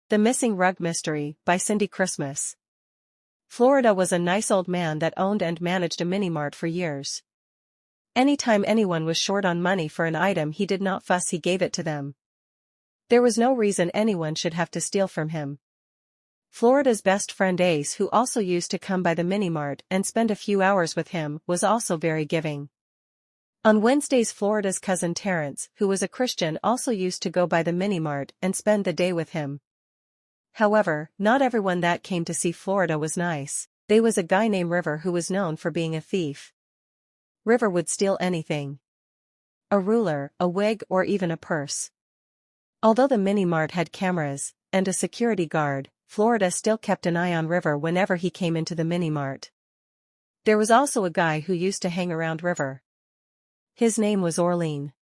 The Missing Rug Mystery by Cindy Christmas. Florida was a nice old man that owned and managed a mini-mart for years. Anytime anyone was short on money for an item he did not fuss, he gave it to them. There was no reason anyone should have to steal from him. Florida's best friend Ace, who also used to come by the mini-mart and spend a few hours with him, was also very giving. On Wednesdays, Florida's cousin Terrence, who was a Christian, also used to go by the mini-mart and spend the day with him. However, not everyone that came to see Florida was nice. There was a guy named River who was known for being a thief. River would steal anything. A ruler, a wig, or even a purse. Although the mini-mart had cameras and a security guard, Florida still kept an eye on River whenever he came into the mini-mart. There was also a guy who used to hang around River. His name was Orlean.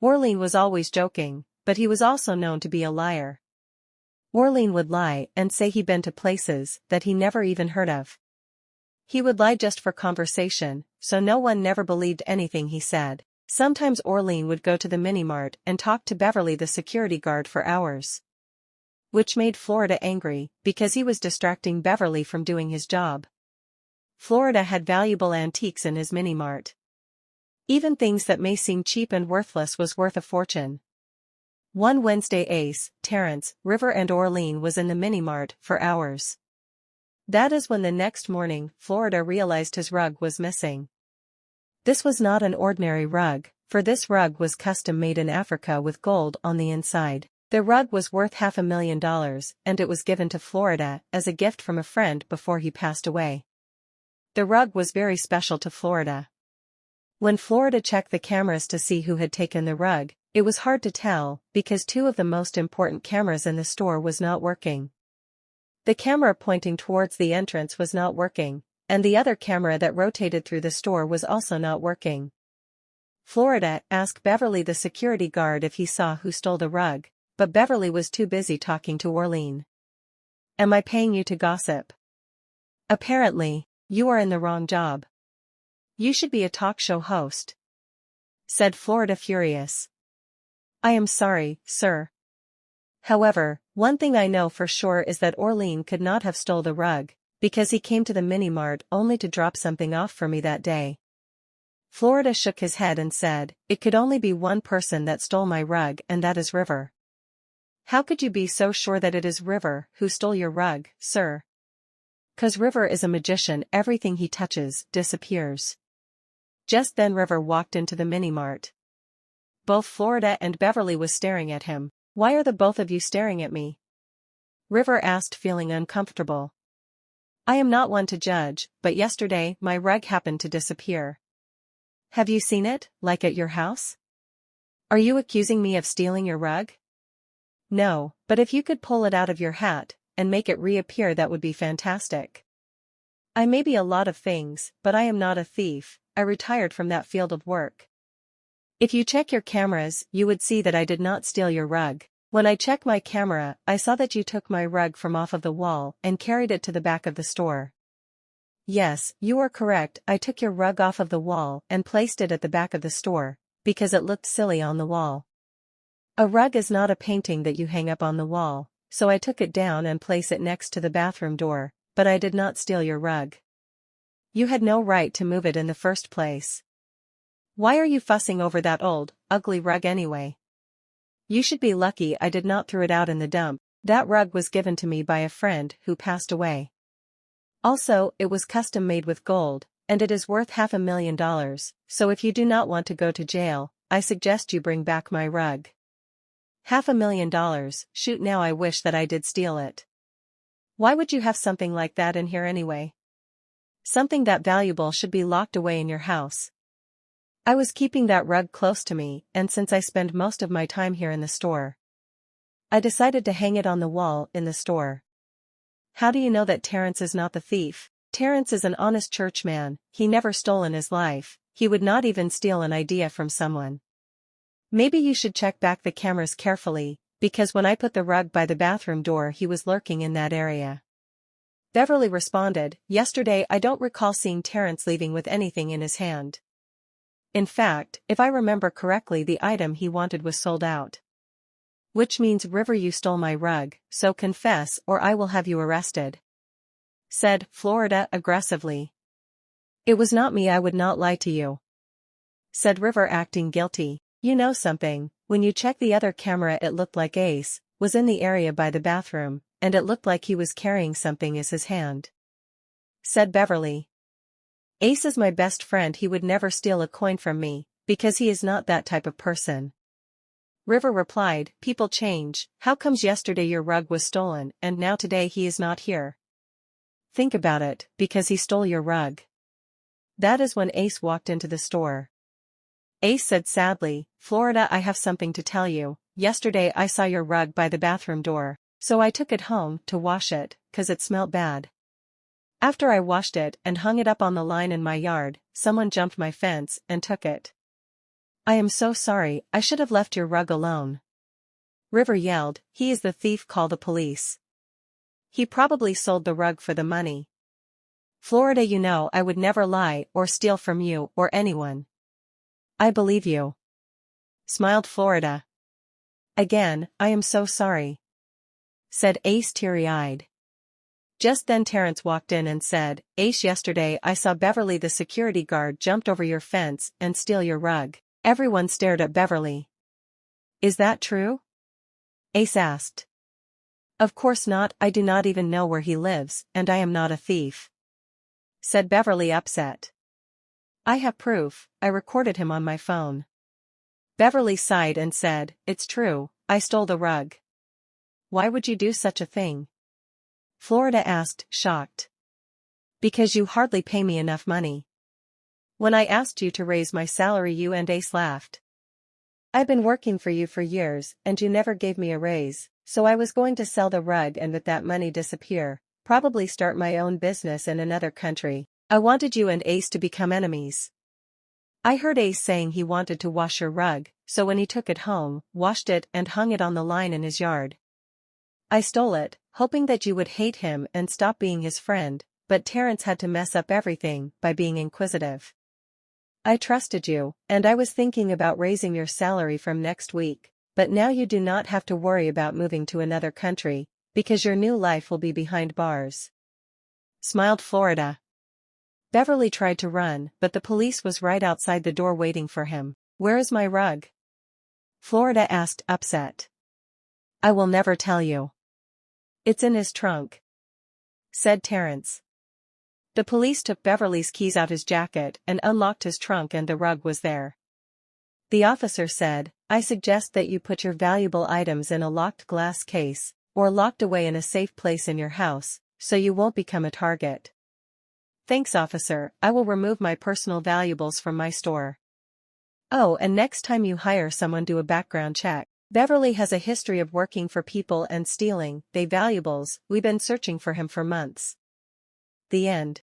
Orlean was always joking, but he was also known to be a liar. Orlean would lie and say he'd been to places that he never even heard of. He would lie just for conversation, so no one never believed anything he said. Sometimes Orlean would go to the mini-mart and talk to Beverly, the security guard, for hours. Which made Florida angry, because he was distracting Beverly from doing his job. Florida had valuable antiques in his mini-mart. Even things that may seem cheap and worthless was worth a fortune. One Wednesday, Ace, Terrence, River and Orlean was in the mini-mart for hours. That is when the next morning, Florida realized his rug was missing. This was not an ordinary rug, for this rug was custom made in Africa with gold on the inside. The rug was worth $500,000, and it was given to Florida as a gift from a friend before he passed away. The rug was very special to Florida. When Florida checked the cameras to see who had taken the rug, it was hard to tell, because two of the most important cameras in the store was not working. The camera pointing towards the entrance was not working, and the other camera that rotated through the store was also not working. Florida asked Beverly, the security guard, if he saw who stole the rug, but Beverly was too busy talking to Orlean. "Am I paying you to gossip? Apparently, you are in the wrong job. You should be a talk show host," said Florida, furious. "I am sorry, sir. However, one thing I know for sure is that Orlean could not have stole the rug, because he came to the mini-mart only to drop something off for me that day." Florida shook his head and said, "It could only be one person that stole my rug, and that is River." "How could you be so sure that it is River who stole your rug, sir?" "'Cause River is a magician, everything he touches disappears." Just then River walked into the mini-mart. Both Florida and Beverly was staring at him. "Why are the both of you staring at me?" River asked, feeling uncomfortable. "I am not one to judge, but yesterday my rug happened to disappear." "Have you seen it, like at your house? Are you accusing me of stealing your rug?" "No, but if you could pull it out of your hat and make it reappear, that would be fantastic." "I may be a lot of things, but I am not a thief. I retired from that field of work. If you check your cameras, you would see that I did not steal your rug. When I checked my camera, I saw that you took my rug from off of the wall and carried it to the back of the store." "Yes, you are correct. I took your rug off of the wall and placed it at the back of the store, because it looked silly on the wall. A rug is not a painting that you hang up on the wall, so I took it down and placed it next to the bathroom door, but I did not steal your rug. You had no right to move it in the first place. Why are you fussing over that old, ugly rug anyway? You should be lucky I did not throw it out in the dump. That rug was given to me by a friend who passed away. Also, it was custom made with gold, and it is worth $500,000, so if you do not want to go to jail, I suggest you bring back my rug." $500,000, shoot, now I wish that I did steal it. Why would you have something like that in here anyway? Something that valuable should be locked away in your house. I was keeping that rug close to me, and since I spend most of my time here in the store, I decided to hang it on the wall in the store." "How do you know that Terrence is not the thief?" "Terrence is an honest churchman. He never stole in his life. He would not even steal an idea from someone." "Maybe you should check back the cameras carefully, because when I put the rug by the bathroom door he was lurking in that area." Beverly responded, "Yesterday I don't recall seeing Terrence leaving with anything in his hand. In fact, if I remember correctly, the item he wanted was sold out." Which means River, you stole my rug, so confess or I will have you arrested," said Florida aggressively. "It was not me, I would not lie to you," said River, acting guilty. "You know something, when you checked the other camera it looked like Ace was in the area by the bathroom, and it looked like he was carrying something in his hand," said Beverly. "Ace is my best friend, he would never steal a coin from me, because he is not that type of person." River replied, "People change, how comes yesterday your rug was stolen and now today he is not here? Think about it, because he stole your rug. That is when Ace walked into the store." Ace said sadly, "Florida, I have something to tell you. Yesterday I saw your rug by the bathroom door, so I took it home to wash it, 'cause it smelt bad. After I washed it and hung it up on the line in my yard, someone jumped my fence and took it. I am so sorry, I should have left your rug alone." River yelled, "He is the thief, call the police. He probably sold the rug for the money." "Florida, you know I would never lie or steal from you or anyone." "I believe you," smiled Florida. "Again, I am so sorry," said Ace, teary-eyed. Just then Terrence walked in and said, "Ace, yesterday I saw Beverly the security guard jumped over your fence and steal your rug." Everyone stared at Beverly. "Is that true?" Ace asked. "Of course not, I do not even know where he lives, and I am not a thief," said Beverly, upset. "I have proof, I recorded him on my phone." Beverly sighed and said, "It's true, I stole the rug." "Why would you do such a thing?" Florida asked, shocked. "Because you hardly pay me enough money. When I asked you to raise my salary you and Ace laughed. I've been working for you for years and you never gave me a raise, so I was going to sell the rug and with that money disappear, probably start my own business in another country. I wanted you and Ace to become enemies. I heard Ace saying he wanted to wash your rug, so when he took it home, washed it and hung it on the line in his yard. I stole it, hoping that you would hate him and stop being his friend, but Terrence had to mess up everything by being inquisitive. I trusted you, and I was thinking about raising your salary from next week, but now you do not have to worry about moving to another country, because your new life will be behind bars," smiled Florida. Beverly tried to run, but the police was right outside the door waiting for him. "Where is my rug?" Florida asked, upset. "I will never tell you. It's in his trunk," said Terrence. The police took Beverly's keys out his jacket and unlocked his trunk and the rug was there. The officer said, "I suggest that you put your valuable items in a locked glass case, or locked away in a safe place in your house, so you won't become a target." "Thanks, officer, I will remove my personal valuables from my store." "Oh, and next time you hire someone, do a background check. Beverly has a history of working for people and stealing their valuables, we've been searching for him for months." The end.